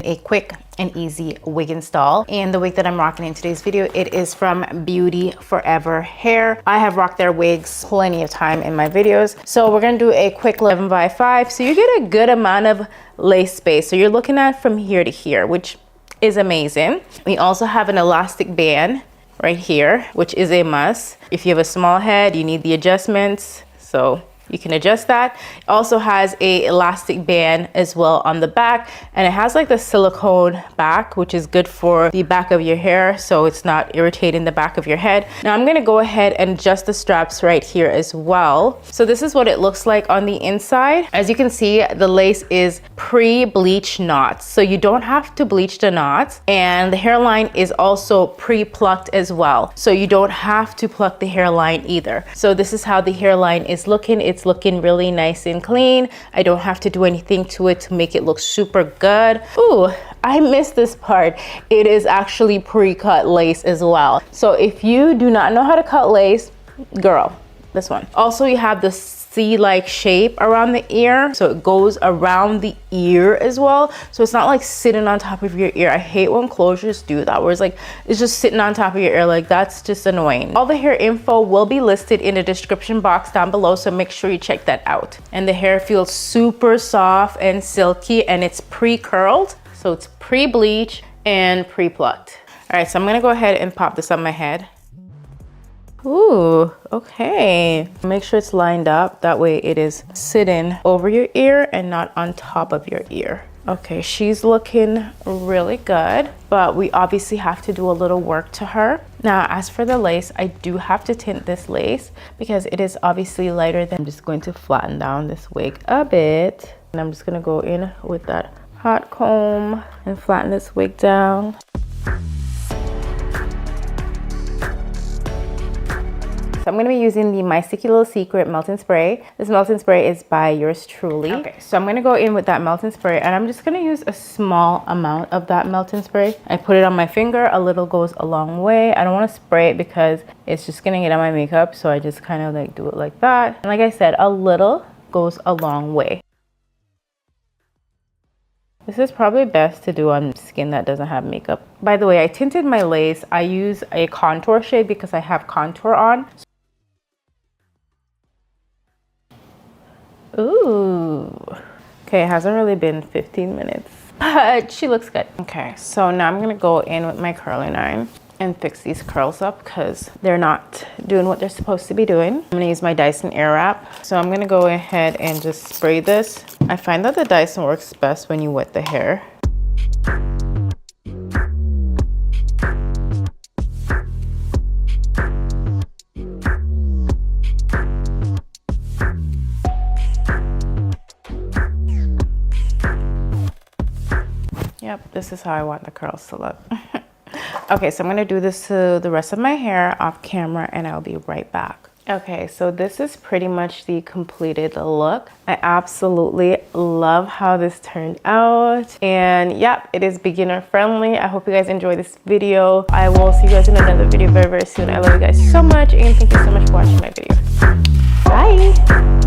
a quick and easy wig install. And the wig that I'm rocking in today's video, it is from Beauty Forever Hair. I have rocked their wigs plenty of time in my videos. So we're gonna do a quick 11 by 5. So you get a good amount of lace space. So you're looking at from here to here, which is amazing. We also have an elastic band right here, which is a must. If you have a small head, you need the adjustments. So you can adjust that. It also has a elastic band as well on the back, and it has like the silicone back, which is good for the back of your hair, so it's not irritating the back of your head. Now I'm gonna go ahead and adjust the straps right here as well. So this is what it looks like on the inside. As you can see, the lace is pre-bleach knots, so you don't have to bleach the knots, and the hairline is also pre-plucked as well, so you don't have to pluck the hairline either. So this is how the hairline is looking. It's looking really nice and clean. I don't have to do anything to it to make it look super good. Ooh, I missed this part. It is actually pre-cut lace as well. So if you do not know how to cut lace, girl, this one. Also, you have the C-like shape around the ear, so it goes around the ear as well, so it's not like sitting on top of your ear. I hate when closures do that, where it's like it's just sitting on top of your ear. Like, that's just annoying. All the hair info will be listed in the description box down below, so make sure you check that out. And the hair feels super soft and silky, and it's pre-curled, so it's pre-bleach and pre-plucked. All right, so I'm gonna go ahead and pop this on my head. Ooh, okay. Make sure it's lined up. That way it is sitting over your ear and not on top of your ear. Okay, she's looking really good, but we obviously have to do a little work to her. Now, as for the lace, I do have to tint this lace because it is obviously lighter than. I'm just going to flatten down this wig a bit. And I'm just gonna go in with that hot comb and flatten this wig down. I'm going to be using the My Sticky Little Secret melting spray. This melting spray is by yours truly. Okay, so I'm going to go in with that melting spray, and I'm just going to use a small amount of that melting spray. I put it on my finger. A little goes a long way. I don't want to spray it because it's just going to get on my makeup, so I just kind of like do it like that. And like I said, a little goes a long way. This is probably best to do on skin that doesn't have makeup. By the way, I tinted my lace. I use a contour shade because I have contour on. Ooh, okay, it hasn't really been 15 minutes, but she looks good. Okay, so now I'm gonna go in with my curling iron and fix these curls up because they're not doing what they're supposed to be doing. I'm gonna use my Dyson Airwrap. So I'm gonna go ahead and just spray this. I find that the Dyson works best when you wet the hair. Yep, this is how I want the curls to look. Okay, so I'm gonna do this to the rest of my hair off camera, and I'll be right back. Okay, so this is pretty much the completed look. I absolutely love how this turned out. And yep, it is beginner friendly. I hope you guys enjoy this video. I will see you guys in another video very, very soon. I love you guys so much, and thank you so much for watching my video. Bye.